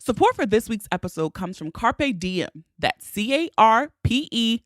Support for this week's episode comes from Carpe Diem. That's CARPEDM,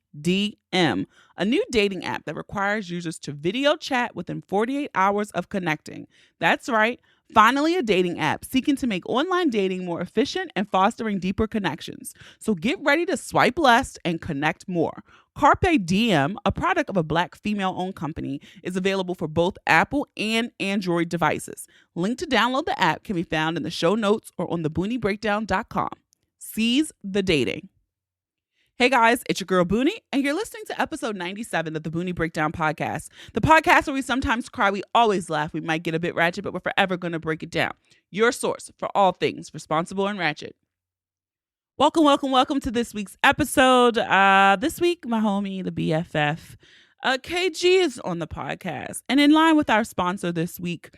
a new dating app that requires users to video chat within 48 hours of connecting. That's right. Finally, a dating app seeking to make online dating more efficient and fostering deeper connections. So get ready to swipe less and connect more. Carpe Diem, a product of a Black female-owned company, is available for both Apple and Android devices. Link to download the app can be found in the show notes or on theboonieBreakdown.com. Seize the dating. Hey guys, it's your girl Boonie, and you're listening to episode 97 of the Boonie Breakdown podcast. The podcast where we sometimes cry, we always laugh, we might get a bit ratchet, but we're forever going to break it down. Your source for all things responsible and ratchet. Welcome to this week's episode. This week, my homie, the BFF, KG is on the podcast. And in line with our sponsor this week,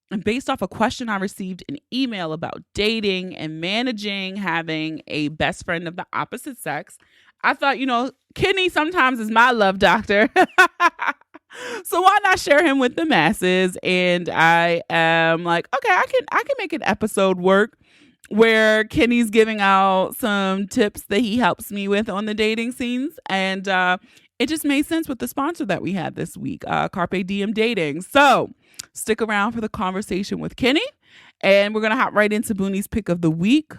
and based off a question I received an email about dating and managing having a best friend of the opposite sex, I thought, Kenny sometimes is my love doctor. So why not share him with the masses? And I am like, okay, I can make an episode work where Kenny's giving out some tips that he helps me with on the dating scenes. And it just made sense with the sponsor that we had this week, Carpe Diem Dating. So stick around for the conversation with Kenny. And we're going to hop right into Boonie's pick of the week.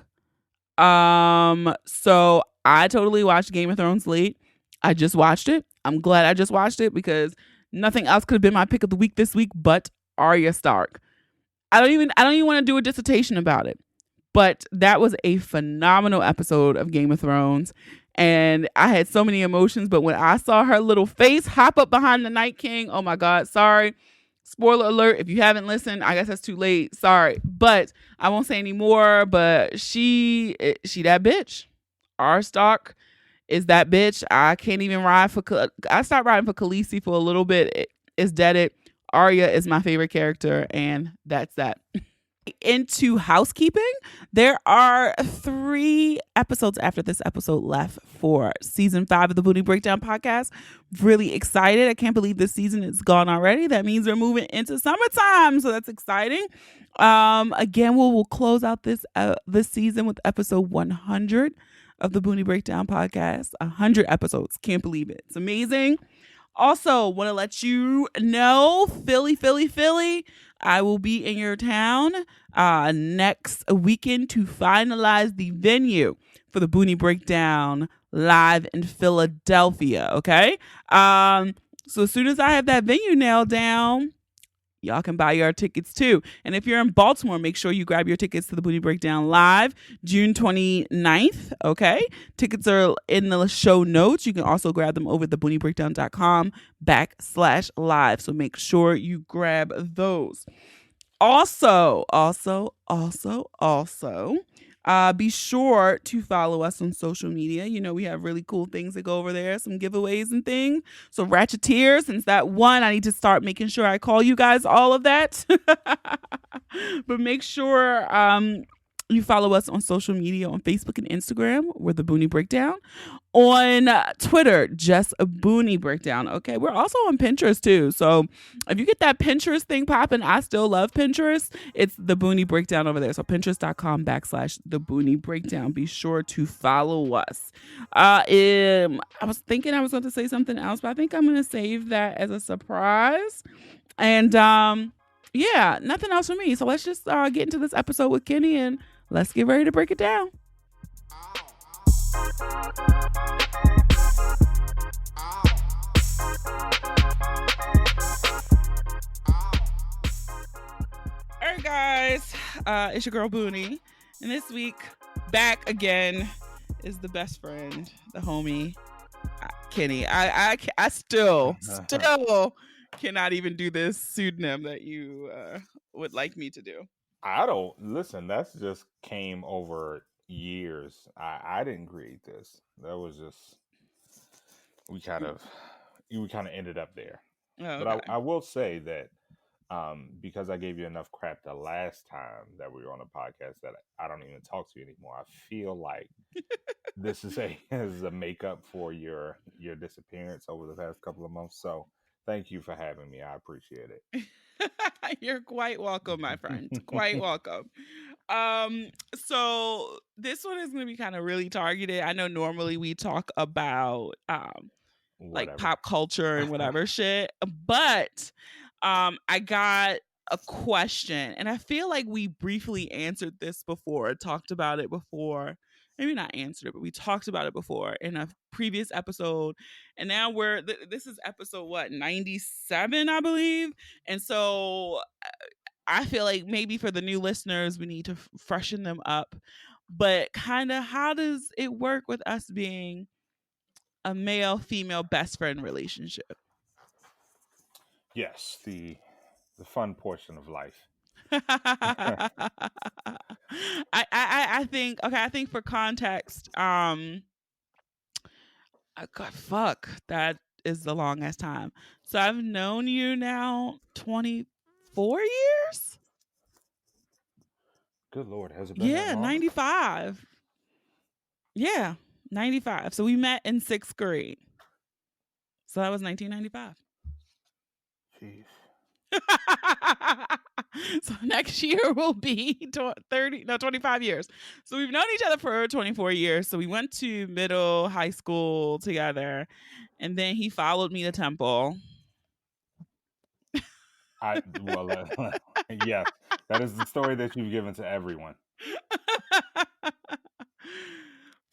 So I totally watched Game of Thrones late. I just watched it. I'm glad I just watched it because nothing else could have been my pick of the week this week but Arya Stark. I don't even want to do a dissertation about it. But that was a phenomenal episode of Game of Thrones. And I had so many emotions. But when I saw her little face hop up behind the Night King, oh my God, sorry. Spoiler alert, if you haven't listened, I guess that's too late. Sorry. But I won't say any more. But she that bitch. Arya Stark is that bitch. I can't even ride for... I stopped riding for Khaleesi for a little bit. It's dead. Arya is my favorite character. And that's that. Into housekeeping, there are 3 episodes after this episode left for season 5 of the Boonie Breakdown podcast. Really excited. I can't believe this season is gone already. That means we're moving into summertime, so that's exciting. Again, we'll close out this season with episode 100 of the Boonie Breakdown podcast. 100 episodes. Can't believe it. It's amazing. Also, want to let you know, Philly, I will be in your town next weekend to finalize the venue for the Boonie Breakdown live in Philadelphia, okay? So as soon as I have that venue nailed down, y'all can buy your tickets too. And if you're in Baltimore, make sure you grab your tickets to the Boonie Breakdown live June 29th, okay? Tickets are in the show notes. You can also grab them over at theboonieBreakdown.com/live. So make sure you grab those. Also, be sure to follow us on social media. We have really cool things that go over there, some giveaways and things. So Ratcheteers, since that one, I need to start making sure I call you guys all of that. But make sure you follow us on social media on Facebook and Instagram. We're the Boonie Breakdown. On Twitter, just a Boonie Breakdown. Okay, we're also on Pinterest too. So if you get that Pinterest thing popping, I still love Pinterest. It's the Boonie Breakdown over there. So Pinterest.com/the Boonie Breakdown. Be sure to follow us. I was thinking I was going to say something else, but I think I'm going to save that as a surprise. And yeah, nothing else for me. So let's just get into this episode with Kenny and let's get ready to break it down. All right, guys, it's your girl Boonie, and this week back again is the best friend, the homie, Kenny. I still cannot even do this pseudonym that you would like me to do. I don't listen. That's just came over years. I didn't create this. That was just we kind of ended up there. Oh, okay. But I will say that because I gave you enough crap the last time that we were on a podcast that I don't even talk to you anymore. I feel like this is a makeup for your disappearance over the past couple of months. So thank you for having me. I appreciate it. You're quite welcome, my friend. Quite welcome. So This one is going to be kind of really targeted. I know normally we talk about like Whatever. pop culture and whatever shit, but I got a question, and I feel like we briefly answered this before, talked about it before. Maybe not answered it, but we talked about it before in a previous episode. And now this is episode what, 97, I believe. And so I feel like maybe for the new listeners, we need to freshen them up. But kind of, how does it work with us being a male female best friend relationship? Yes, the fun portion of life. I think, okay, I think for context, God, fuck, that is the longest time. So I've known you now 24 years. Good Lord, has it been that Yeah, long? 95. Yeah, 95. So we met in 6th grade. So that was 1995. Jeez. So next year will be 25 years. So we've known each other for 24 years. So we went to middle high school together, and then he followed me to Temple. Yes, that is the story that you've given to everyone.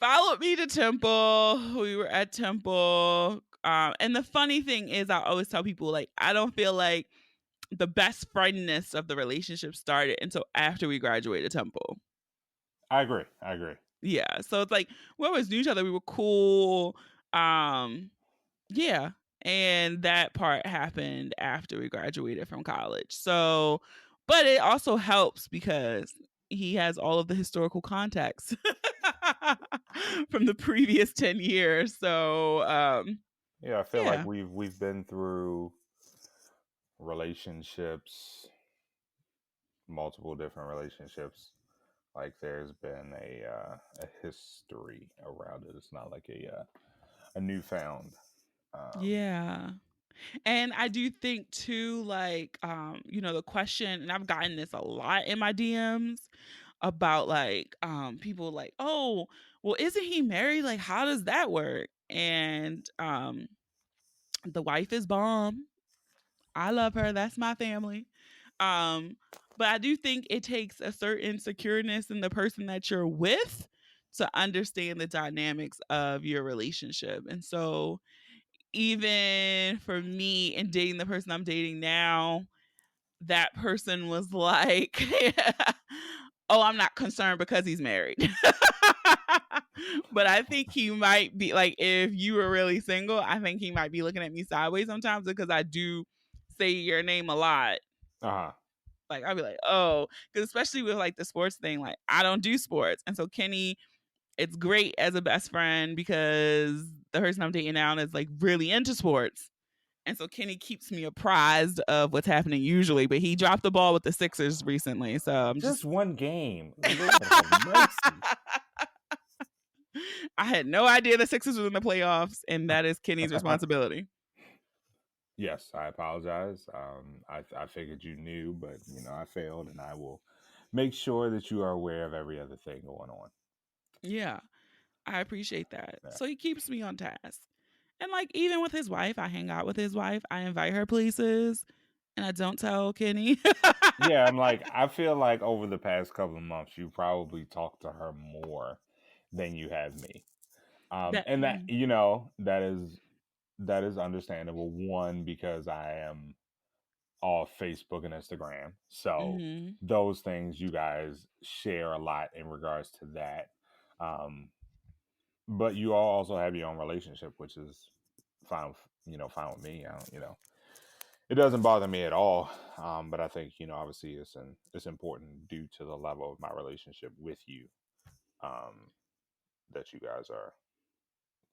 Followed me to Temple. We were at Temple. And the funny thing is, I always tell people, like, I don't feel like the best friendness of the relationship started until after we graduated Temple. I agree. Yeah. So it's like we always knew each other. We were cool. Yeah. And that part happened after we graduated from college. So, but it also helps because he has all of the historical context from the previous 10 years. So, Yeah, I feel like yeah. we've been through relationships, multiple different relationships. Like there's been a history around it. It's not like a newfound. Um, Yeah. And I do think too, like, the question, and I've gotten this a lot in my DMs about like people like, oh, well, isn't he married? Like, how does that work? And the wife is bomb. I love her. That's my family. Um, but I do think it takes a certain secureness in the person that you're with to understand the dynamics of your relationship. And so even for me and dating the person I'm dating now, that person was like, oh, I'm not concerned because he's married. But I think he might be like, if you were really single, I think he might be looking at me sideways sometimes because I do say your name a lot. uh-huh. Like, I'll be like, oh, because especially with like the sports thing, like, I don't do sports. And so Kenny, it's great as a best friend because the person I'm dating now is like really into sports. And so Kenny keeps me apprised of what's happening usually, but he dropped the ball with the Sixers recently. So I'm Just just one game. Lord have mercy. I had no idea the Sixers were in the playoffs, and that is Kenny's responsibility. Yes, I apologize. I figured you knew, but I failed, and I will make sure that you are aware of every other thing going on. Yeah, I appreciate that. Yeah, So he keeps me on task. And like even with his wife, I hang out with his wife. I invite her places, and I don't tell Kenny. yeah. I'm like, I feel like over the past couple of months, you probably talked to her more than you have me. That And that is understandable. One, because I am off Facebook and Instagram, so mhm. those things you guys share a lot in regards to that. Um, but you all also have your own relationship, which is fine. Fine with me. I don't. It doesn't bother me at all. But I think obviously it's important due to the level of my relationship with you, um, that you guys are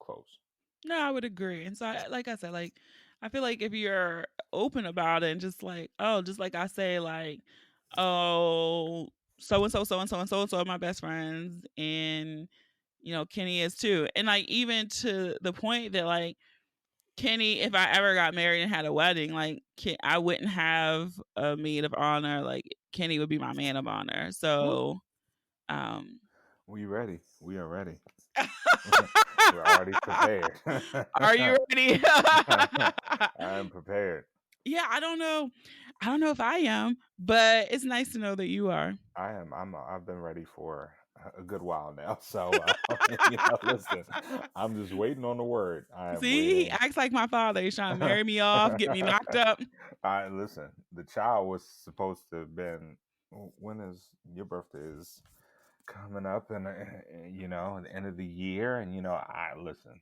close. No, I would agree. And so, like I said, like I feel like if you're open about it and just like, oh, just like I say, like, oh, so and so, so and so, and so and so are my best friends, and Kenny is too, and like even to the point that like Kenny, if I ever got married and had a wedding, like I wouldn't have a maid of honor. Like Kenny would be my man of honor. Well, So, um, We ready. We are ready. We're already prepared. Are you ready? I am prepared. Yeah, I don't know. I don't know if I am, but it's nice to know that you are. I am. I've been ready for a good while now. So, listen, I'm just waiting on the word. I am See, he waiting. acts like my father. He's trying to marry me off, get me knocked up. I listen. The child was supposed to have been. When is your birthday? Is coming up, and at the end of the year, and I listen.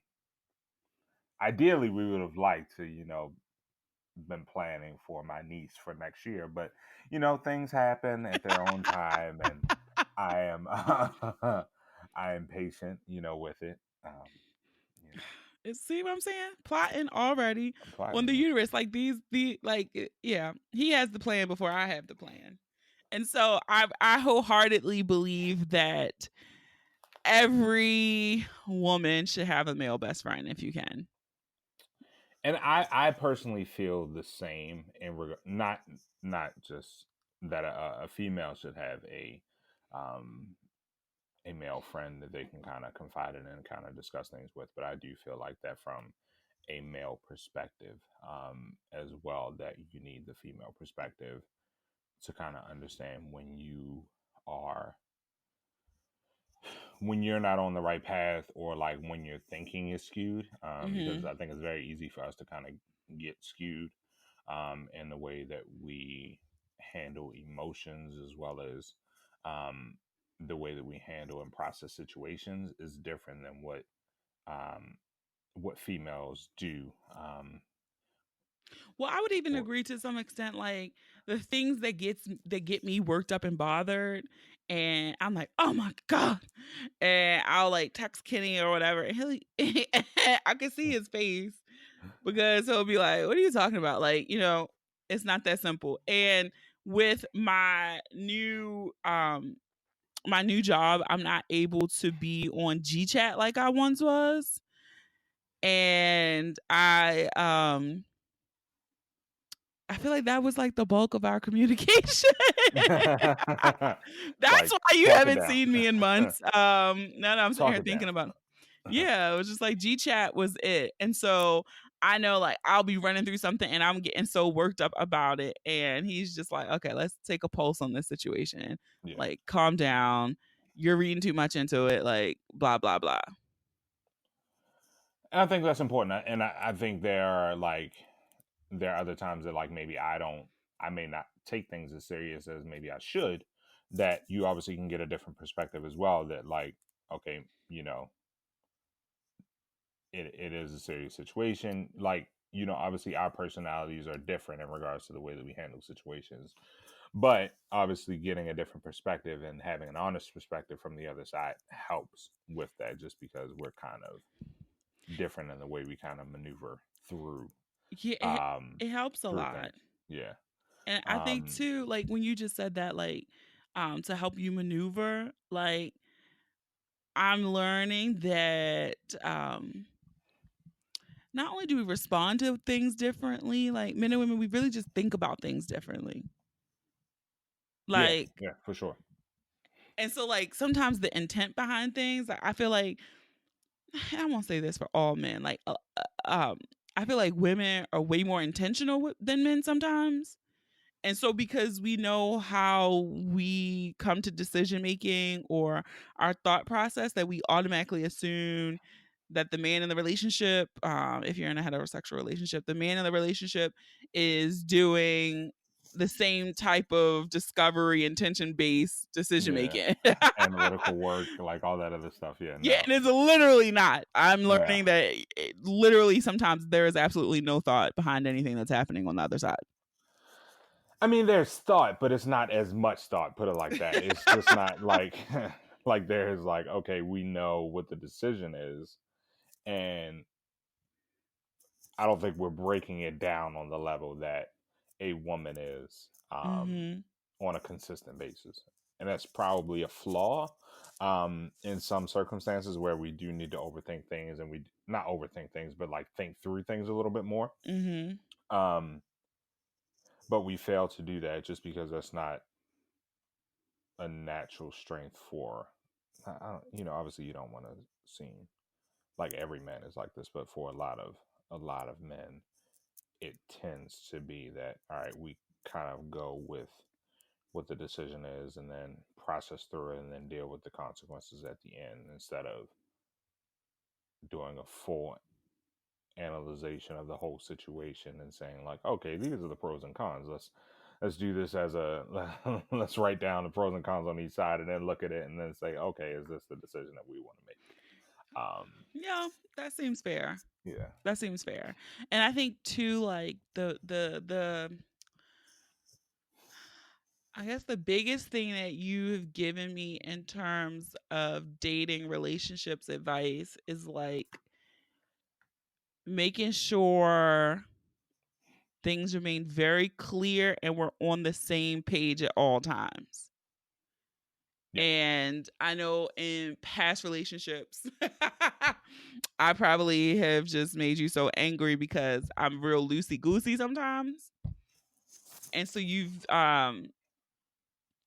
Ideally, we would have liked to, been planning for my niece for next year, but things happen at their own time, and I am I am patient, with it. You know, See what I'm saying? Plotting already I'm on the plotting. uterus. Like yeah, he has the plan before I have the plan. And so I wholeheartedly believe that every woman should have a male best friend if you can. And I personally feel the same not just that a female should have um a male friend that they can kind of confide in and kind of discuss things with, but I do feel like that from a male perspective, as well, that you need the female perspective to kind of understand are when you're not on the right path, or like when your thinking is skewed, because Hmm. I think it's very easy for us to kind of get skewed, in the way that we handle emotions, as well as um, the way that we handle and process situations is different than um, what females do. Well, I would even For agree to some extent, like the things that get me worked up and bothered, and I'm like, oh my god, and I'll like text Kenny or whatever, and I can see his face because he'll be like, "What are you talking about?" Like, it's not that simple. And with my new job, I'm not able to be on GChat like I once was, and I feel like that was like the bulk of our communication. That's like, why you talk it haven't down. seen me in months. Now that I'm sitting Talk here it down. thinking about it. Yeah, it was just like G chat was it. And so I know like I'll be running through something and I'm getting so worked up about it. And he's just like, okay, let's take a pulse on this situation. Yeah. Like, calm down. You're reading too much into it. Like, blah, blah, blah. And I think that's important. And I think there are other times that, like, maybe I may not take things as serious as maybe I should, that you obviously can get a different perspective as well, that, like, okay, it is a serious situation. Like, obviously our personalities are different in regards to the way that we handle situations. But obviously getting a different perspective and having an honest perspective from the other side helps with that, just because we're kind of different in the way we kind of maneuver through Yeah, um it helps a through things. lot. Yeah. And I think Um too, like when you just said that, like, to help you maneuver, like I'm learning that not only do we respond to things differently, like men and women, we really just think about things differently. yeah, Like, yeah, for sure. and so like sometimes the intent behind things, like, I feel like I won't say this for all men, like, I feel like women are way more intentional than men sometimes. And so because we know how we come to decision making or our thought process, that we automatically assume that the man in the relationship, if you're in a heterosexual relationship, the man in the relationship is doing the same type of discovery, intention based decision Yeah. making. Analytical work, like all that other stuff. Yeah, Yeah, no. and it's literally not. I'm Yeah. learning that literally sometimes there is absolutely no thought behind anything that's happening on the other side. I mean, there's thought, but it's not as much thought, put it like that. It's just not like like there's like, okay, we know what the decision is, and I don't think we're breaking it down on the level that a woman is, Hmm. on a consistent basis. And that's probably a flaw, in some circumstances where we do need to overthink things, and we not overthink things, but like think through things a little bit more. Hmm. Um, but we fail to do that just because that's not a natural strength for obviously you don't want to seem like every man is like this, but for a lot of men, it tends to be that, all right, we kind of go with what the decision is and then process through it and then deal with the consequences at the end instead of doing a full analyzation of the whole situation and saying like, okay, these are the pros and cons. Let's do this as a let's write down the pros and cons on each side and then look at it and then say, okay, is this the decision that we want to make? Yeah, that seems fair. Yeah. That seems fair. And I think too, like the I guess the biggest thing that you have given me in terms of dating relationships advice is like making sure things remain very clear and we're on the same page at all times. Yeah. And I know in past relationships, I probably have just made you so angry because I'm real loosey goosey sometimes. And so you've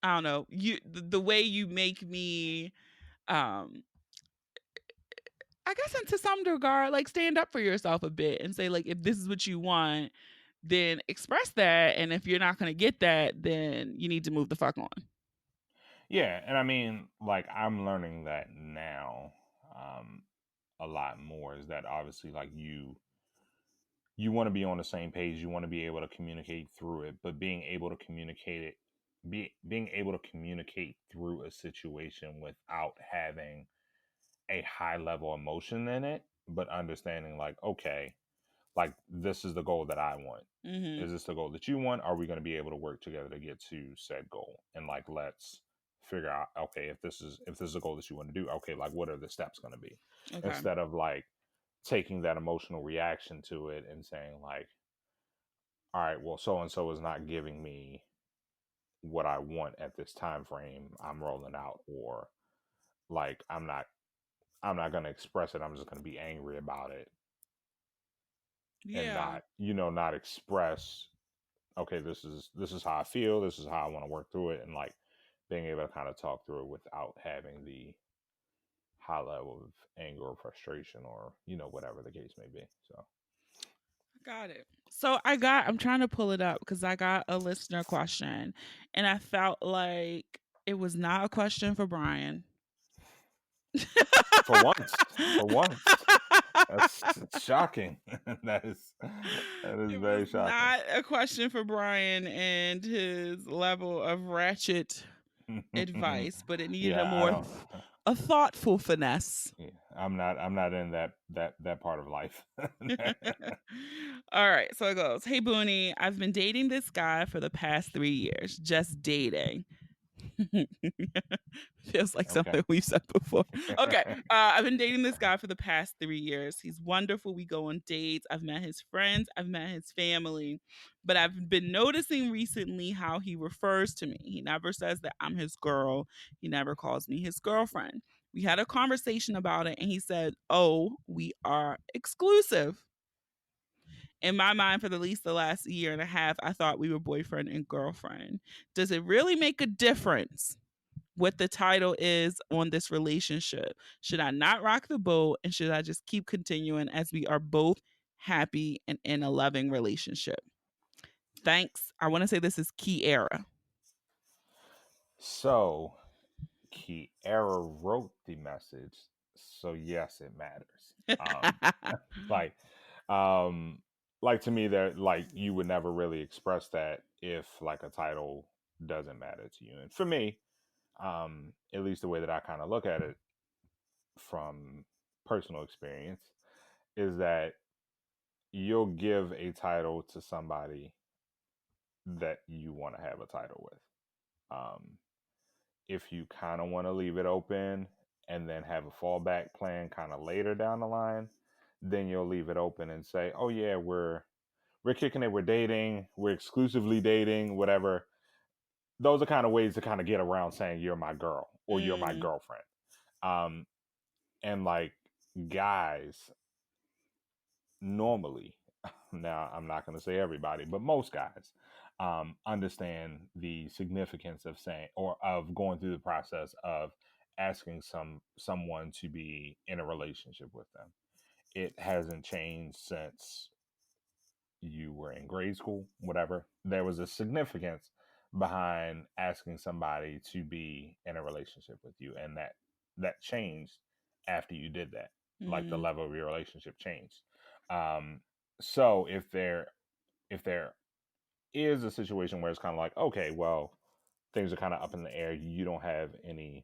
I don't know, the way you make me I guess into some regard, like stand up for yourself a bit and say, like, if this is what you want, then express that. And if you're not gonna get that, then you need to move the fuck on. Yeah, and I mean, like I'm learning that now, um, a lot more. Is that obviously like you want to be on the same page, you want to be able to communicate through it, but being able to communicate it, being able to communicate through a situation without having a high level emotion in it, but understanding like, okay, like this is the goal that I want. Mm-hmm. Is this the goal that you want? Are we going to be able to work together to get to said goal? And like, let's figure out, okay, if this is a goal that you want to do, okay, like what are the steps going to be? Okay. Instead of like taking that emotional reaction to it and saying like, all right, well, so and so is not giving me what I want at this time frame. I'm rolling out, or like I'm not going to express it. I'm just going to be angry about it and Yeah. not express, okay, this is how I feel, this is how I want to work through it, and like being able to kind of talk through it without having the high level of anger or frustration or whatever the case may be. So Got it. So I'm trying to pull it up because I got a listener question and I felt like it was not a question for Brian. for once, that's shocking. that is that is It was very shocking. not a question for Brian and his level of ratchet advice, but it needed Yeah, I don't. a thoughtful finesse. Yeah, I'm not in that part of life. All right, so it goes. Hey Boonie, I've been dating this guy for the past 3 years. Just dating. Feels like Okay. something we've said before. Okay. I've been dating this guy for the past 3 years. He's wonderful. We go on dates. I've met his friends. I've met his family. But I've been noticing recently how he refers to me. He never says that I'm his girl. He never calls me his girlfriend. We had a conversation about it and he said, "Oh, we are exclusive." In my mind, for at least the last year and a half, I thought we were boyfriend and girlfriend. Does it really make a difference what the title is on this relationship? Should I not rock the boat and should I just keep continuing as we are both happy and in a loving relationship? Thanks. I want to say this is Kiara. So Kiara wrote the message, so yes, it matters. Like, um, like to me, that like you would never really express that if like a title doesn't matter to you. And for me, at least the way that I kind of look at it from personal experience is that you'll give a title to somebody that you want to have a title with. If you kind of want to leave it open and then have a fallback plan kind of later down the line, then you'll leave it open and say, "Oh yeah, we're kicking it, we're dating, we're exclusively dating, whatever." Those are kind of ways to kind of get around saying you're my girl or you're my Mm, girlfriend. Um, and like guys normally, now I'm not going to say everybody, but most guys understand the significance of saying or of going through the process of asking someone to be in a relationship with them. It hasn't changed since you were in grade school, whatever. There was a significance behind asking somebody to be in a relationship with you, and that changed after you did that. Like the Mm. level of your relationship changed. Um, so if there is a situation where it's kind of like, okay, well, things are kind of up in the air, you don't have any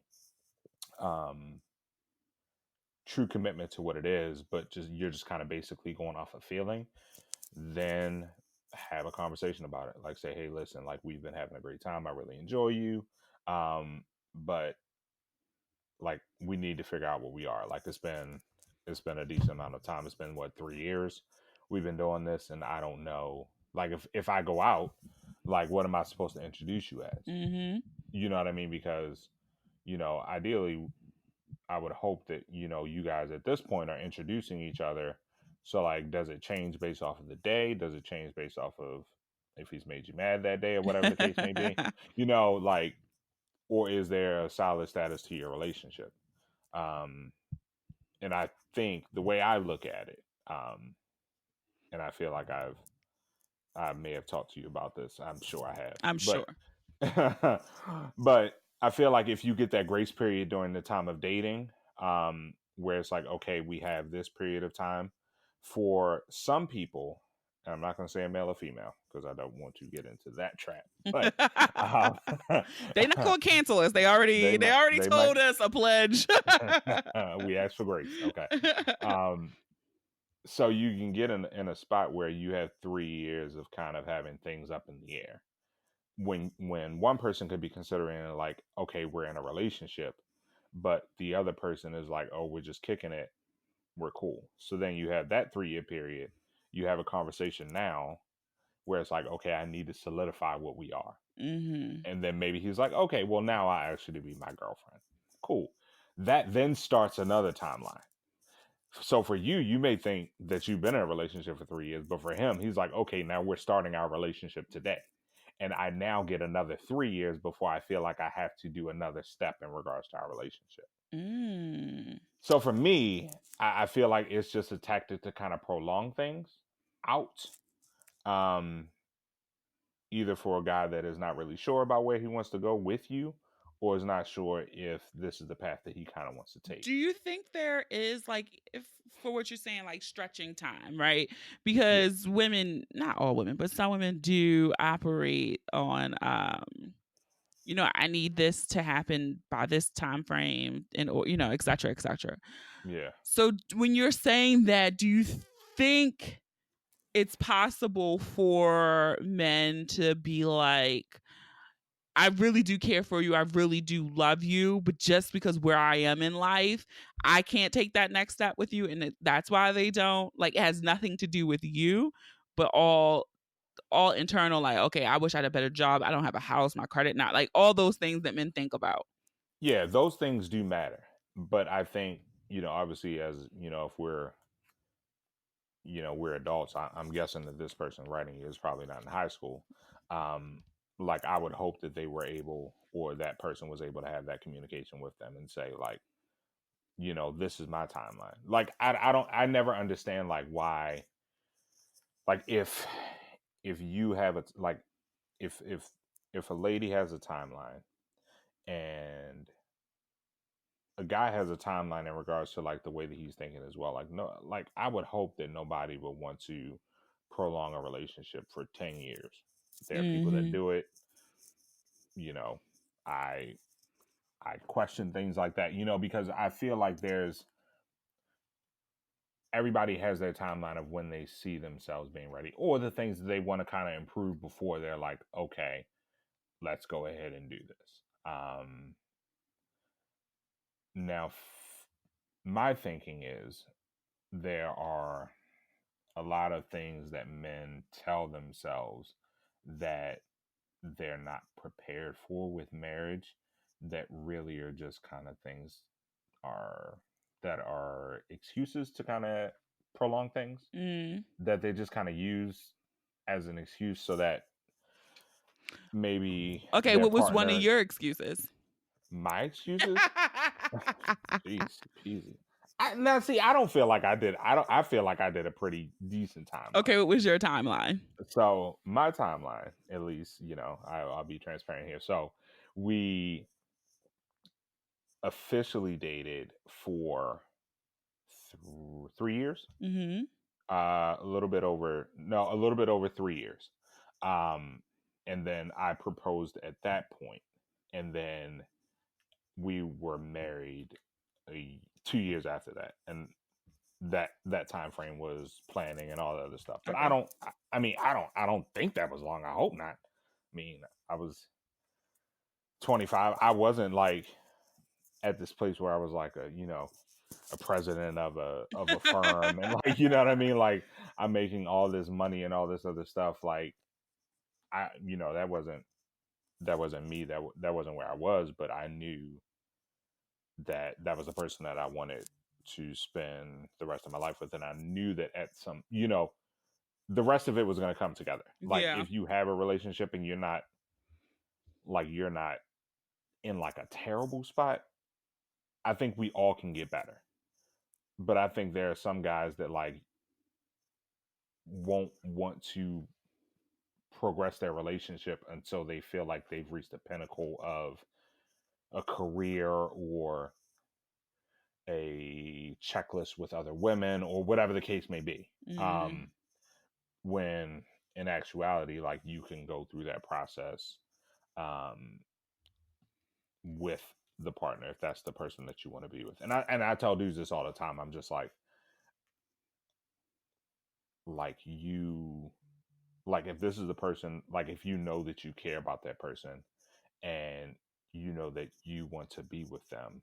um true commitment to what it is, but just you're just kind of basically going off a feeling, then have a conversation about it. Like say, hey, listen, like we've been having a great time. I really enjoy you. But like we need to figure out what we are. Like it's been a decent amount of time. It's been what, 3 years we've been doing this, and I don't know. Like if I go out, like what am I supposed to introduce you as? Mm-hmm. You know what I mean? Because ideally I would hope that you guys at this point are introducing each other. So like, does it change based off of the day? Does it change based off of if he's made you mad that day or whatever the case may be? Like, or is there a solid status to your relationship? Um, and I think the way I look at it, and I feel like I may have talked to you about this. I'm sure I have, I'm but sure. but I feel like if you get that grace period during the time of dating, where it's like, okay, we have this period of time. For some people, and I'm not going to say a male or female because I don't want to get into that trap, but um, They not gonna cancel us. They they already might, they might. told us a pledge. We asked for grace, okay. Um, so you can get in a spot where you have 3 years of kind of having things up in the air when one person could be considering like, okay, we're in a relationship, but the other person is like, oh, we're just kicking it, we're cool. So then you have that 3 year period. You have a conversation now where it's like, okay, I need to solidify what we are. Mm-hmm. And then maybe he's like, okay, well, now I actually be my girlfriend. Cool. That then starts another timeline. So for you, you may think that you've been in a relationship for 3 years, but for him, he's like, okay, now we're starting our relationship today. And I now get another 3 years before I feel like I have to do another step in regards to our relationship. Mm. So for me, I feel like it's just a tactic to kind of prolong things out. Um, Either for a guy that is not really sure about where he wants to go with you, or is not sure if this is the path that he kind of wants to take. Do you think there is like, if for what you're saying, like stretching time, right? Yeah. Because women, not all women, but some women do operate on I need this to happen by this time frame, and or et cetera, et cetera. Yeah. So when you're saying that, do you think it's possible for men to be like, I really do care for you, I really do love you, but just because where I am in life, I can't take that next step with you, and that's why they don't? Like, it has nothing to do with you, but all internal, like, okay, I wish I had a better job, I don't have a house, my credit not, like all those things that men think about. Yeah, those things do matter. But I think, obviously, as if we're adults, I'm guessing that this person writing you is probably not in high school. Um, like I would hope that they were able, or that person was able to have that communication with them and say, like, this is my timeline. Like I never understand like why, like if you have a like if a lady has a timeline and a guy has a timeline in regards to like the way that he's thinking as well. Like no, like I would hope that nobody would want to prolong a relationship for 10 years. There are people that Mm-hmm. do it. You know, I I question things like that. Because I feel like there's everybody has their timeline of when they see themselves being ready, or the things that they want to kind of improve before they're like, okay, let's go ahead and do this. Now, my thinking is there are a lot of things that men tell themselves that they're not prepared for with marriage that really are just kind of things are that are excuses to kind of prolong things, Mm. that they just kind of use as an excuse so that maybe Okay, their what was one of partner, your excuses? my excuses, Jeez, peasy. Now, see, I don't feel like I did. I don't. I feel like I did a pretty decent Okay, timeline. what was your timeline? So my timeline, at least, I'll be transparent here. So we officially dated for 3 years. Mm-hmm. A little bit over. No, a little bit over 3 years. Um, and then I proposed at that point, and then we were married 2 years after that, and that time frame was planning and all the other stuff. But I Okay. don't. I mean, I don't think that was long. I hope not. I mean, I was 25. I wasn't like at this place where I was like a president of a firm, and like, you know what I mean. Like, I'm making all this money and all this other stuff. Like, that wasn't me. That wasn't where I was. But I knew that was the person that I wanted to spend the rest of my life with, and I knew that at some, the rest of it was going to come together. Like, Yeah. if you have a relationship and you're not in like a terrible spot, I think we all can get better. But I think there are some guys that like won't want to progress their relationship until they feel like they've reached the pinnacle of a career or a checklist with other women or whatever the case may be. Mm. When in actuality, like, you can go through that process um, with the partner if that's the person that you want to be with. And I tell dudes this all the time. I'm just like you, like, if this is the person, like, if you know that you care about that person and you know that you want to be with them,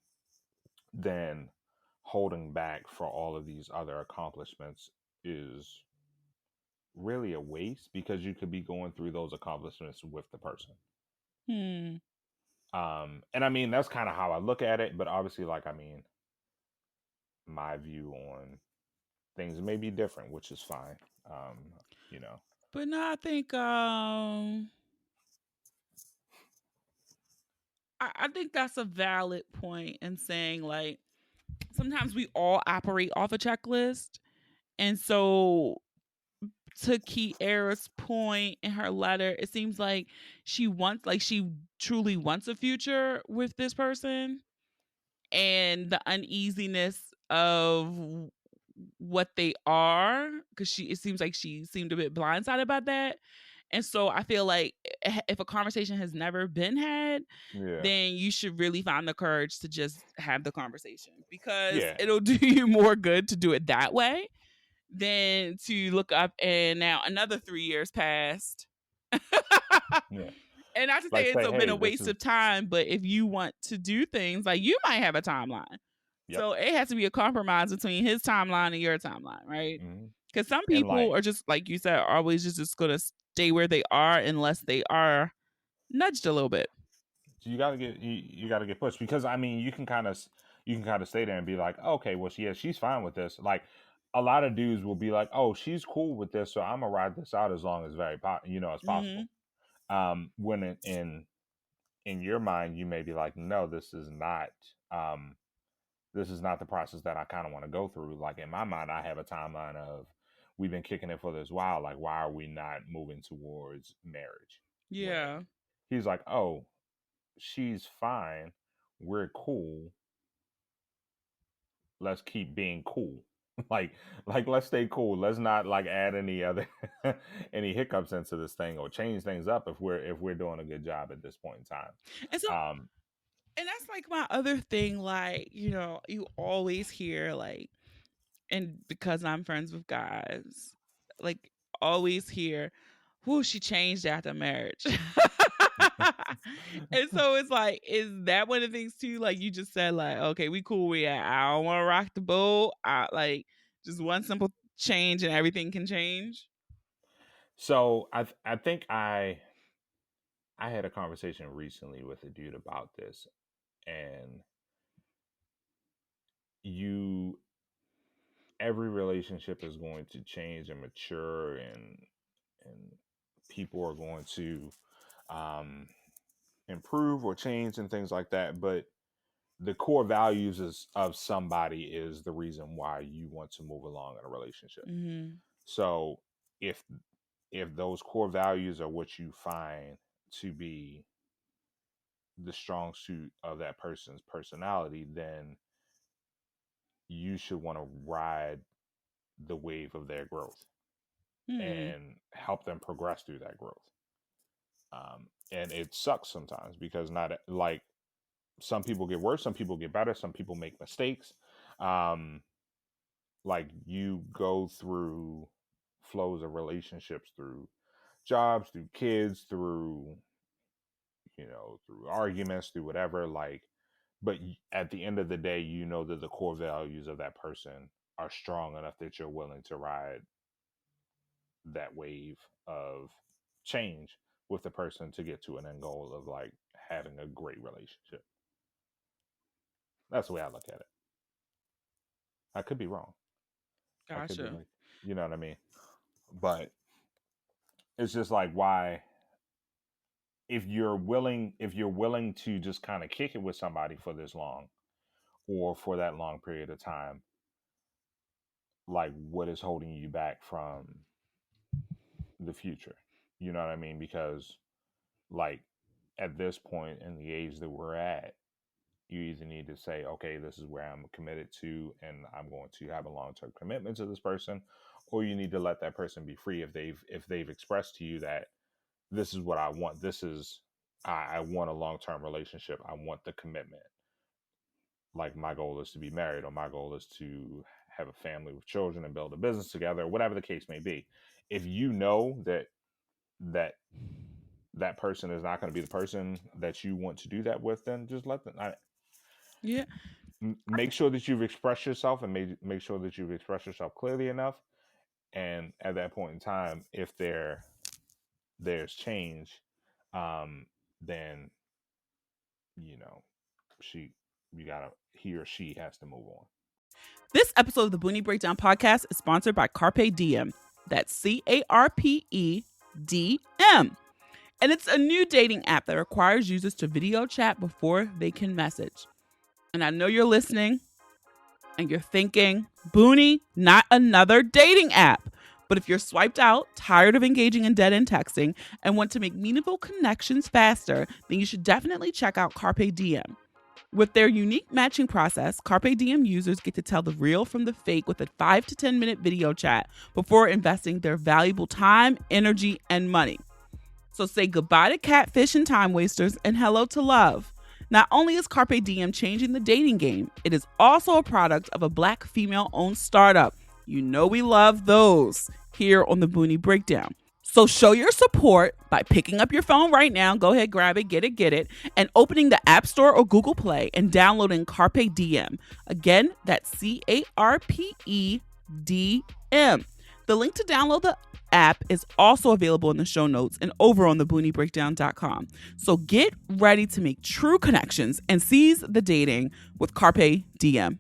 then holding back for all of these other accomplishments is really a waste, because you could be going through those accomplishments with the person. Hmm. And I mean, that's kind of how I look at it, but obviously, like, I mean, my view on things may be different, which is fine. Um, you know, But no, I think I think that's a valid point in saying like sometimes we all operate off a checklist. And so to Kiara's point in her letter, it seems like she truly wants a future with this person, and the uneasiness of what they are, because it seems like she seemed a bit blindsided about that. And so I feel like if a conversation has never been had, yeah, then you should really find the courage to just have the conversation, because yeah, it'll do you more good to do it that way than to look up and now another 3 years passed. yeah. And not to Like, say it's say, been hey, a this waste is, of time, but if you want to do things, like you might have a timeline. yep. So it has to be a compromise between his timeline and your timeline, right? Hmm. Because some And people like, are just, like you said, are always just going to stay where they are unless they are nudged a little bit. you got to get pushed, because I mean, you can kind of stay there and be like, okay, well, she's fine with this. Like, a lot of dudes will be like, oh, she's cool with this, so I'm gonna ride this out as long as as Mm-hmm. possible. When in your mind, you may be like, no, um, this is not the process that I kind of want to go through. Like, in my mind, I have a timeline of, we've been kicking it for this while. Like, why are we not moving towards marriage? Yeah. When he's like, oh, she's fine, we're cool, let's keep being cool. like let's stay cool. Let's not like add any other any hiccups into this thing or change things up if we're doing a good job at this point in time. And so, Um, and that's like my other thing, like, you always hear like, and because I'm friends with guys, like always hear, whoo, she changed after marriage. And so it's like, is that one of the things too? Like you just said, like, okay, we cool, we at. I don't want to rock the boat. I like just one simple change and everything can change. so I think I had a conversation recently with a dude about this, and you every relationship is going to change and mature, and people are going to um improve or change and things like that. But the core values of somebody is the reason why you want to move along in a relationship. Mm-hmm. So if those core values are what you find to be the strong suit of that person's personality, then you should want to ride the wave of their growth Hmm. and help them progress through that growth. And it sucks sometimes because not like some people get worse, some people get better, some people make mistakes. Um, like you go through flows of relationships through jobs, through kids, through through arguments, through whatever. Like, but at the end of the day, you know that the core values of that person are strong enough that you're willing to ride that wave of change with the person to get to an end goal of like having a great relationship. That's the way I look at it. I could be wrong. I could be Gotcha. like, you know what I mean? But it's just like why if you're willing to just kind of kick it with somebody for this long or for that long period of time, like what is holding you back from the future? You know what I mean? Because like at this point in the age that we're at, you either need to say, okay, this is where I'm committed to, and I'm going to have a long term commitment to this person, or you need to let that person be free if they've expressed to you that this is what I want. This is I want a long term relationship. I want the commitment. Like my goal is to be married, or my goal is to have a family with children and build a business together, whatever the case may be. If you know that that person is not going to be the person that you want to do that with, then just let them. Yeah. Make sure that you've expressed yourself and make sure that you've expressed yourself clearly enough. And at that point in time, if there's change, um, then you know she you gotta he or she has to move on. This episode of the Boonie Breakdown podcast is sponsored by Carpe Diem. That's CARPEDM. And it's a new dating app that requires users to video chat before they can message. And I know you're listening and you're thinking, Boonie, not another dating app. But if you're swiped out, tired of engaging in dead end texting, and want to make meaningful connections faster, then you should definitely check out Carpe Diem. With their unique matching process, Carpe Diem users get to tell the real from the fake with a 5 to 10 minute video chat before investing their valuable time, energy, and money. So say goodbye to catfish and time wasters and hello to love. Not only is Carpe Diem changing the dating game, it is also a product of a Black female owned startup. You know we love those here on the Boonie Breakdown. So show your support by picking up your phone right now. Go ahead, grab it, get it, and opening the App Store or Google Play and downloading Carpe Diem. Again, that's CARPEDM. The link to download the app is also available in the show notes and over on thebooniebreakdown.com. So get ready to make true connections and seize the dating with Carpe Diem.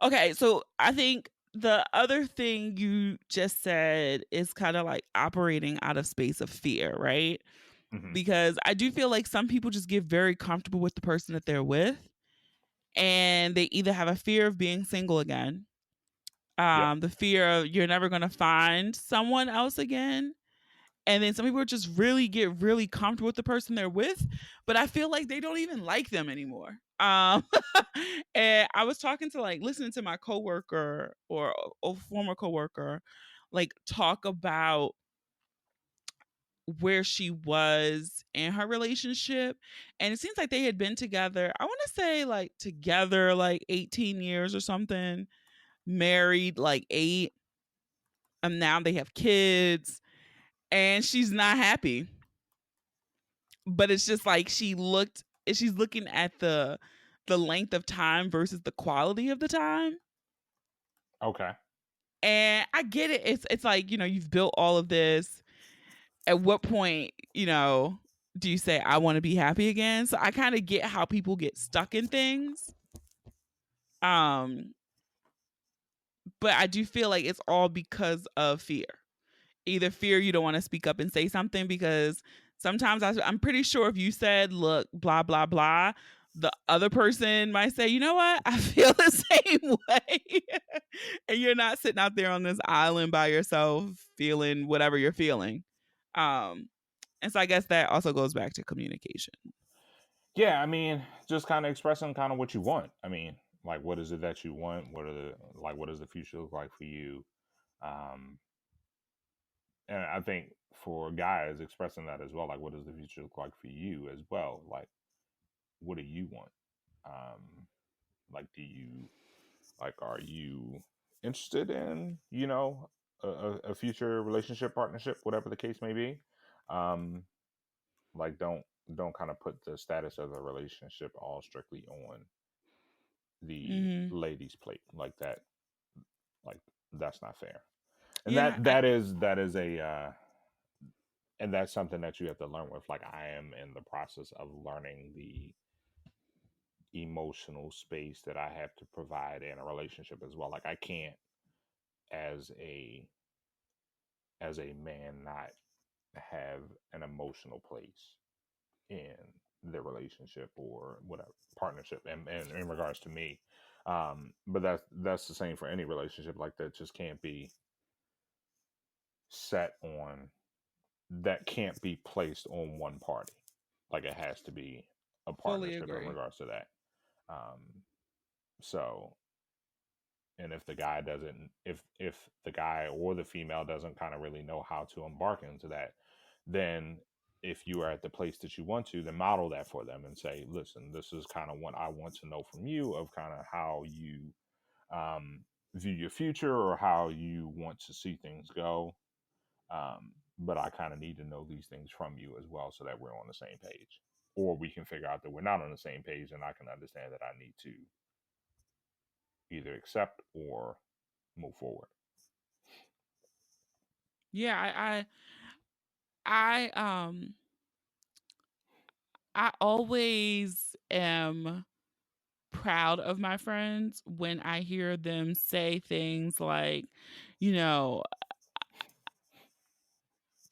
Okay, so I think the other thing you just said is kind of like operating out of space of fear, right? Hmm. Because I do feel like some people just get very comfortable with the person that they're with, and they either have a fear of being single again, Yep. the fear of you're never going to find someone else again. And then some people just really get really comfortable with the person they're with, but I feel like they don't even like them anymore. And I was talking to like listening to my coworker or a former coworker, like talk about where she was in her relationship, and it seems like they had been together. I want to say like together like 18 years or something, married like 8, and now they have kids, and she's not happy. But it's just like she's looking at the length of time versus the quality of the time. Okay. And I get it. It's like, you've built all of this. At what point, do you say I want to be happy again? So I kind of get how people get stuck in things. Um, but I do feel like it's all because of fear. Either fear you don't want to speak up and say something because sometimes I'm pretty sure if you said, look, blah, blah, blah, the other person might say, you know what, I feel the same way. And you're not sitting out there on this island by yourself feeling whatever you're feeling. Um, and so I guess that also goes back to communication. Yeah, I mean, just kind of expressing kind of what you want. I mean, like, what is it that you want? What does the future look like for you? Um, and I think for guys, expressing that as well, like, what does the future look like for you as well? Like, what do you want? Um, like, are you interested in, a future relationship, partnership, whatever the case may be? Um, like, don't kind of put the status of the relationship all strictly on the Hmm. lady's plate like that. Like, that's not fair. And Yeah, that is a and that's something that you have to learn with. Like, I am in the process of learning the emotional space that I have to provide in a relationship as well. Like, I can't, as a man, not have an emotional place in the relationship or whatever partnership, and in regards to me. But that's the same for any relationship. Like, that just can't be set on, that can't be placed on one party. Like, it has to be a fully partnership in agree. regards to that. Um, so, and if the guy doesn't, if the guy or the female doesn't kind of really know how to embark into that, then if you are at the place that you want to, then model that for them and say, listen, this is kind of what I want to know from you, of kind of how you view your future or how you want to see things go. But I kind of need to know these things from you as well, so that we're on the same page. Or we can figure out that we're not on the same page, and I can understand that I need to either accept or move forward. Yeah, I I always am proud of my friends when I hear them say things like, you know,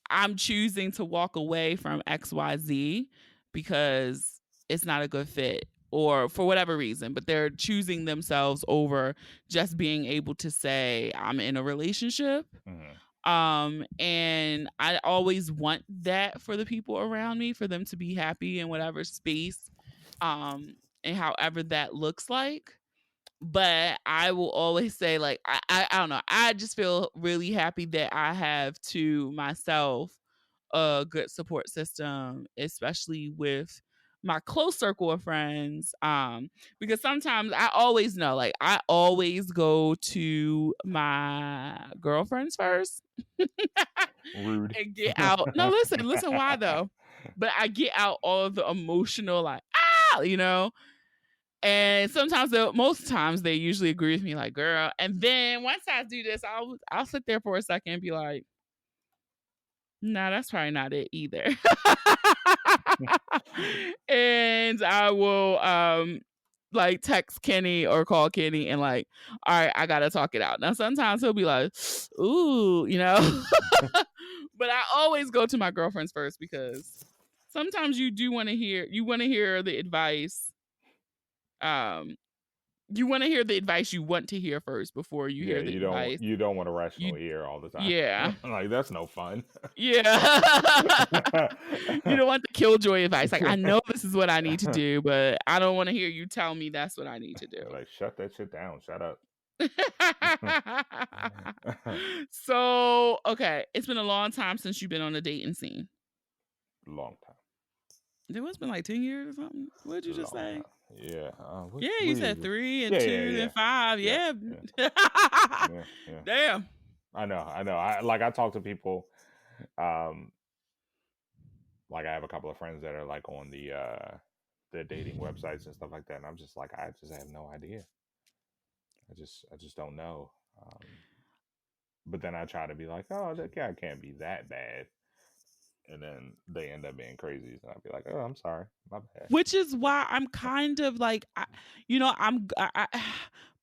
I'm choosing to walk away from XYZ because it's not a good fit or for whatever reason, but they're choosing themselves over just being able to say, I'm in a relationship. Hmm. And I always want that for the people around me, for them to be happy in whatever space, and however that looks like. But I will always say, like, I don't know. I just feel really happy that I have to myself a good support system, especially with my close circle of friends. Because sometimes I always know, like, I always go to my girlfriends first Rude. and get out. No, listen, why though? But I get out all of the emotional, like, you know, and sometimes, most times, they usually agree with me, like, girl. And then once I do this, I'll sit there for a second and be like, nah, that's probably not it either. And I will like text Kenny or call Kenny and like, all right, I gotta talk it out. Now sometimes he'll be like, ooh, you know. But I always go to my girlfriends first because sometimes you want to hear the advice. Um, you want to hear the advice you want to hear first before you Yeah, hear the advice. you don't want a rational You ear all the time. yeah. Like, that's no fun. Yeah. You don't want the killjoy advice. Like, I know this is what I need to do, but I don't want to hear you tell me that's what I need to do. Like, shut that shit down. Shut up. So, okay, it's been a long time since you've been on the dating scene. Long time. It was been like 10 years or something. What did you just Long say? time. Yeah. Yeah, What you year said is it? 3 and Yeah, yeah, 2 then yeah. 5. Yep. Yeah. Yeah. Yeah. Yeah. Damn. I know. I know. I talk to people. Um, like, I have a couple of friends that are like on the dating websites and stuff like that, and I'm just like, I just have no idea. I just don't know. But then I try to be like, oh, that guy can't be that bad, and then they end up being crazy, and I'd be like, oh, I'm sorry, my bad. Which is why I'm kind of like,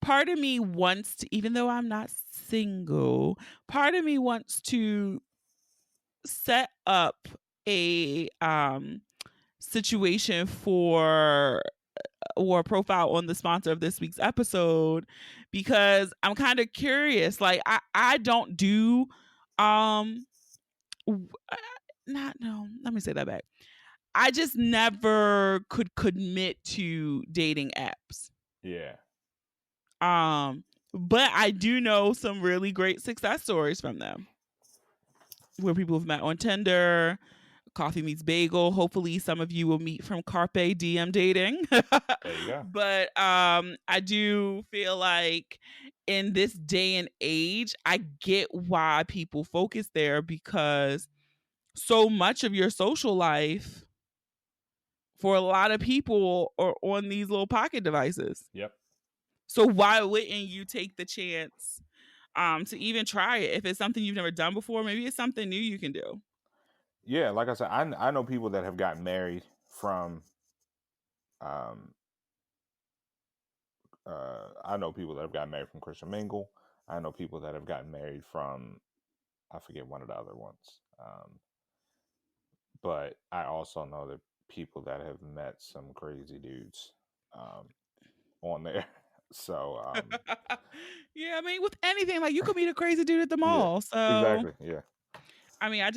part of me wants to, even though I'm not single, part of me wants to set up a situation for or profile on the sponsor of this week's episode because I'm kind of curious. Like I don't do um not no, let me say that back. I just never could commit to dating apps. Yeah. Um but I do know some really great success stories from them where people have met on Tinder, Coffee Meets Bagel. Hopefully, some of you will meet from Carpe DM dating. There you go. But I do feel like in this day and age, I get why people focus there because so much of your social life for a lot of people are on these little pocket devices. Yep. So why wouldn't you take the chance to even try it? If it's something you've never done before, maybe it's something new you can do. Yeah, like I said, I know people that have gotten married from um I know people that have gotten married from Christian Mingle. I know people that have gotten married from, I forget one of the other ones. But I also know that people that have met some crazy dudes um, on there. So Yeah, I mean, with anything, like you could meet a crazy dude at the yeah, mall. So exactly. Yeah. I mean, I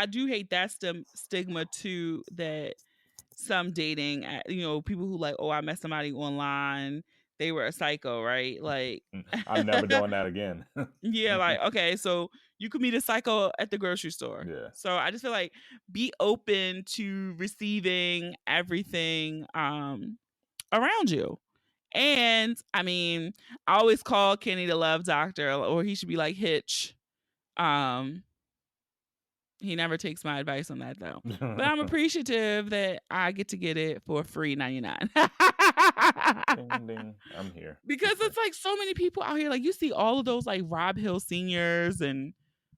do hate that stigma too. That some dating, people who like, oh, I met somebody online, they were a psycho, right? Like, I'm never doing that again. yeah, like okay, so you could meet a psycho at the grocery store. Yeah. So I just feel like be open to receiving everything around you. And I mean, I always call Kenny the love doctor, or he should be like Hitch. Um, he never takes my advice on that though. But I'm appreciative that I get to get it for free 99. Ding ding. I'm here. Because it's like so many people out here. Like you see all of those like Rob Hill seniors and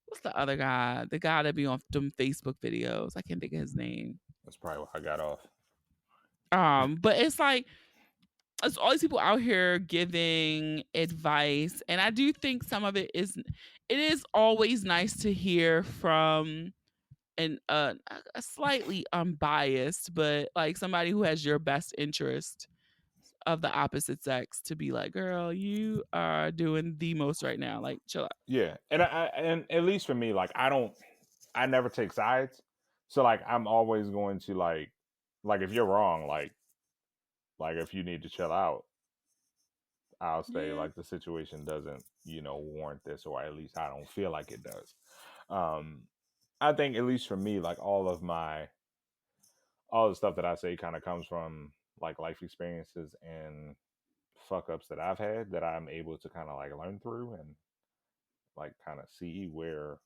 what's the other guy? The guy that be on them Facebook videos. I can't think of his name. That's probably why I got off. But it's like it's all these people out here giving advice, and I do think some of it is always nice to hear from an a slightly unbiased, but like somebody who has your best interest of the opposite sex to be like, girl, you are doing the most right now. Like, chill out. Yeah, and at least for me, like I never take sides. So like I'm always going to like if you're wrong, like if you need to chill out, I'll say Yeah. like the situation doesn't, warrant this, or at least I don't feel like it does. Um, I think at least for me, like all the stuff that I say kind of comes from like life experiences and fuck ups that I've had that I'm able to kind of like learn through and like kind of see where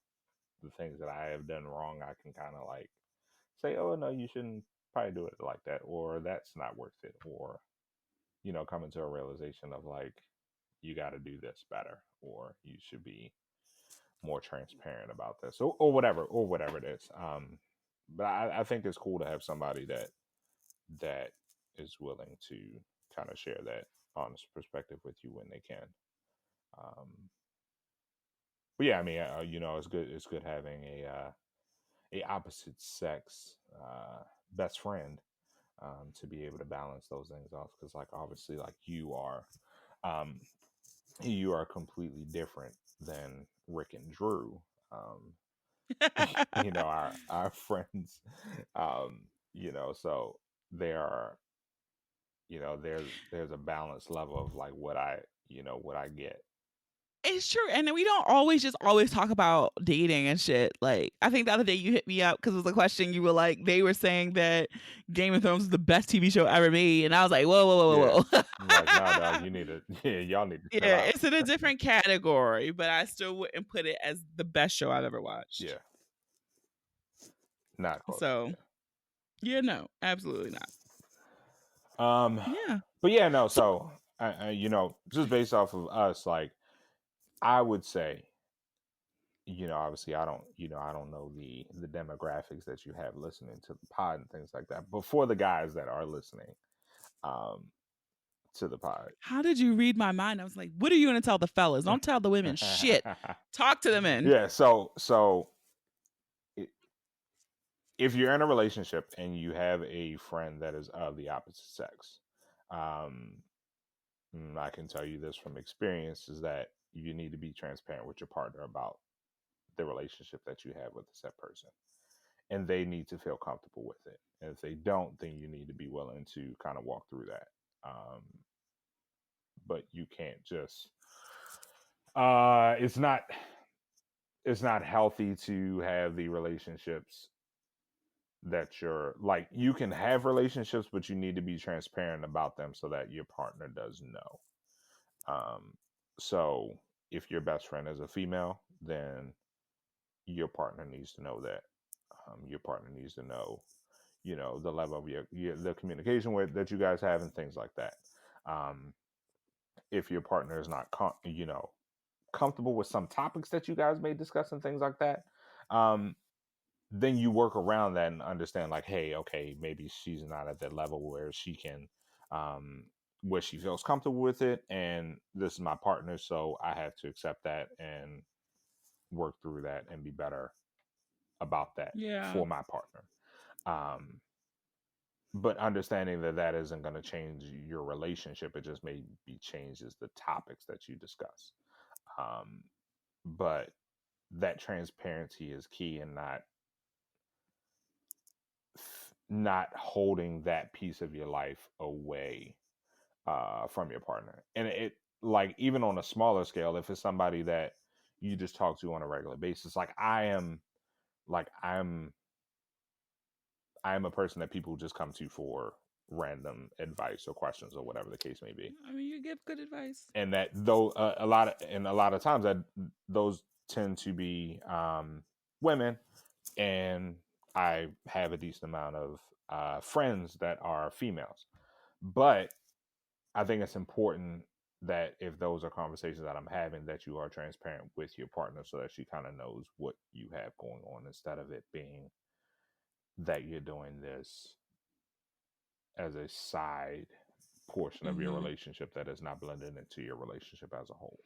the things that I have done wrong, I can kind of like say, oh no, you shouldn't probably do it like that, or that's not worth it, or coming to a realization of like you got to do this better, or you should be more transparent about this, or whatever it is. But I think it's cool to have somebody that is willing to kind of share that honest perspective with you when they can. Um, but yeah, I mean, it's good having a opposite sex best friend to be able to balance those things off, because like obviously like um, you are completely different than Rick and Drew. Our friends, so there are, there's a balanced level of like what I get. It's true. And then we don't always talk about dating and shit. Like, I think the other day you hit me up because it was a question. You were like, they were saying that Game of Thrones is the best TV show ever made. And I was like, whoa, whoa, whoa, Yeah. whoa, whoa. Like, nah, dog, you need to, yeah, y'all need to chill Yeah, out. it's in a different category, but I still wouldn't put it as the best show I've ever watched. Yeah, not close. So, yeah, no, absolutely not. Yeah. But yeah, no. So, So, just based off of us, like, I would say, obviously, I don't know the demographics that you have listening to the pod and things like that. But for the guys that are listening, um, to the pod, how did you read my mind? I was like, what are you going to tell the fellas? Don't tell the women shit. Talk to the men. yeah. So if you're in a relationship and you have a friend that is of the opposite sex, Um, I can tell you this from experience is that you need to be transparent with your partner about the relationship that you have with the said person, and they need to feel comfortable with it. And if they don't, then you need to be willing to kind of walk through that. Um, but you can't just. It's not. It's not healthy to have the relationships that you're like. You can have relationships, but you need to be transparent about them so that your partner does know. Um, so if your best friend is a female, then your partner needs to know that. Your partner needs to know, the level of the communication with that you guys have and things like that. Um, if your partner is not, comfortable with some topics that you guys may discuss and things like that, um, then you work around that and understand, like, hey, okay, maybe she's not at that level where she can, um, where she feels comfortable with it, and this is my partner, so I have to accept that and work through that and be better about that Yeah. for my partner. Um, but understanding that that isn't going to change your relationship, it just maybe changes the topics that you discuss. Um, but that transparency is key, and not holding that piece of your life away from your partner. And it, like, even on a smaller scale, if it's somebody that you just talk to on a regular basis, like like I'm a person that people just come to for random advice or questions or whatever the case may be. I mean, you give good advice. And that, though, a lot of times that those tend to be women, and I have a decent amount of friends that are females. But I think it's important that if those are conversations that I'm having, that you are transparent with your partner so that she kind of knows what you have going on, instead of it being that you're doing this as a side portion of your Mm-hmm. relationship that is not blended into your relationship as a whole.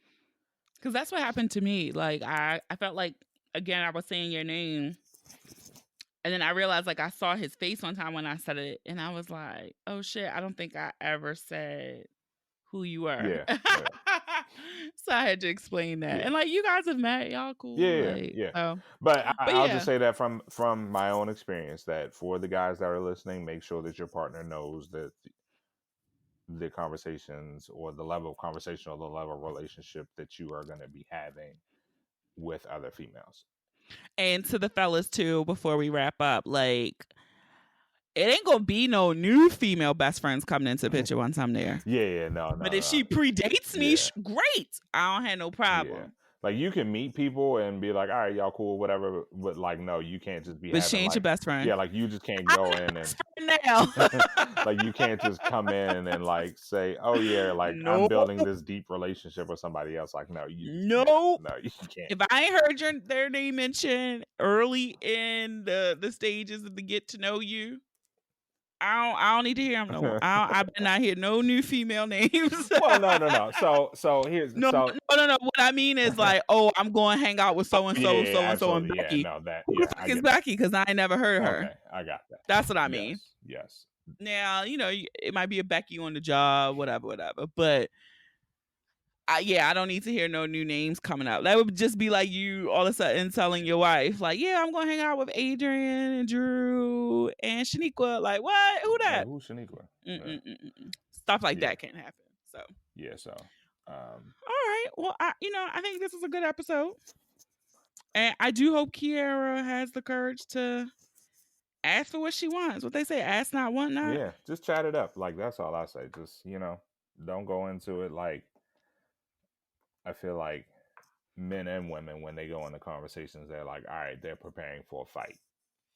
Because that's what happened to me. Like I felt like, again, I was saying your name, and then I realized, like, I saw his face one time when I said it, and I was like, oh shit, I don't think I ever said who you were. Yeah, yeah, So I had to explain that. yeah, And like, you guys have met, y'all yeah, cool. yeah, Like, yeah. so But but I'll just yeah. say that from my own experience, that for the guys that are listening, make sure that your partner knows that the conversations, or the level of conversation, or the level of relationship that you are going to be having with other females. And to the fellas too, before we wrap up, like, it ain't gonna be no new female best friends coming into the picture once I'm there. Yeah, yeah, no, no, But if no. she predates me, Yeah, great. I don't have no yeah. problem. Like, you can meet people and be like, all right, y'all cool, whatever. But like, no, you can't just be But she having ain't your like, best friend. yeah, like, you just can't I'm go your in best and friend now. like, you can't just come in and like say, oh yeah, like, I'm No, building this deep relationship with somebody else. Like, no, yeah, nope. no, you can't. If I ain't heard their name mentioned early in the stages of the get to know you, I don't need to hear them no more. I better not hear no new female names. Well, no, no, no. So here's No, so no, no, no. What I mean is, like, oh, I'm going to hang out with so and yeah, so, yeah, so and so, and absolutely, yeah, Becky. no, that, Who the yeah, fuck I is get that. Becky? Because I ain't never heard of her. Okay, I got that. That's what I mean. Yes, yes. Now, it might be a Becky on the job, whatever, whatever. But I don't need to hear no new names coming up. That would just be like you all of a sudden telling your wife, like, yeah, I'm going to hang out with Adrian and Drew and Shaniqua. Like, what? Who Like, that? who's Shaniqua? Stuff like Yeah, that can't happen. So, all yeah. So, right. Well, I think this was a good episode. And I do hope Kiara has the courage to ask for what she wants. What they say, ask not, want not. yeah, just chat it up. Like, that's all I say. Just, don't go into it like, I feel like men and women, when they go into conversations, they're like, all right, they're preparing for a fight.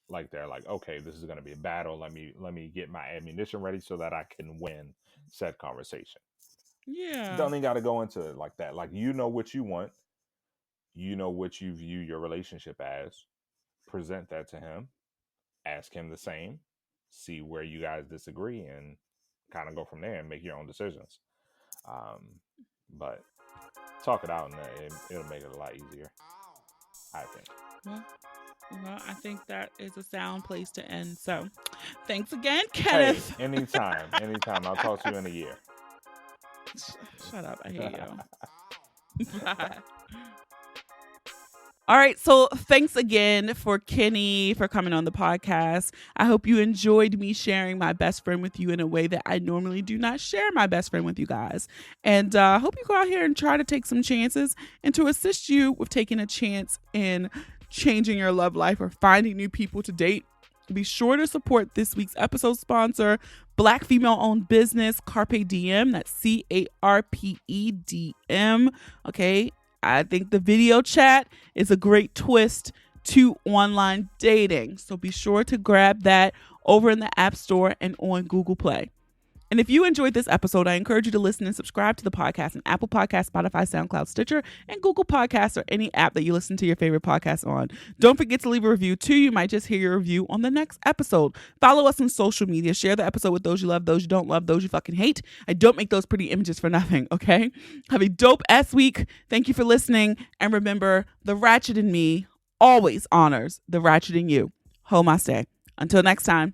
Like, they're like, okay, this is going to be a battle. Let me get my ammunition ready so that I can win said conversation. Yeah. Don't even got to go into it like that. Like, you know what you want, what you view your relationship as. Present that to him. Ask him the same. See where you guys disagree, and kind of go from there and make your own decisions. But talk it out, and it'll make it a lot easier, I think. Well, I think that is a sound place to end. So, Thanks again, Hey, Kenneth. anytime. I'll talk to you in a year. Shut up. I hate you. Bye. All right. So thanks again for Kenny for coming on the podcast. I hope you enjoyed me sharing my best friend with you in a way that I normally do not share my best friend with you guys. And I hope you go out here and try to take some chances. And to assist you with taking a chance in changing your love life or finding new people to date, be sure to support this week's episode sponsor, Black female-owned business Carpe Diem. That's CARPEDM. Okay. I think the video chat is a great twist to online dating. So be sure to grab that over in the App Store and on Google Play. And if you enjoyed this episode, I encourage you to listen and subscribe to the podcast on Apple Podcasts, Spotify, SoundCloud, Stitcher, and Google Podcasts, or any app that you listen to your favorite podcast on. Don't forget to leave a review too. You might just hear your review on the next episode. Follow us on social media. Share the episode with those you love, those you don't love, those you fucking hate. I don't make those pretty images for nothing, okay? Have a dope ass week. Thank you for listening. And remember, the ratchet in me always honors the ratchet in you. Namaste. Until next time.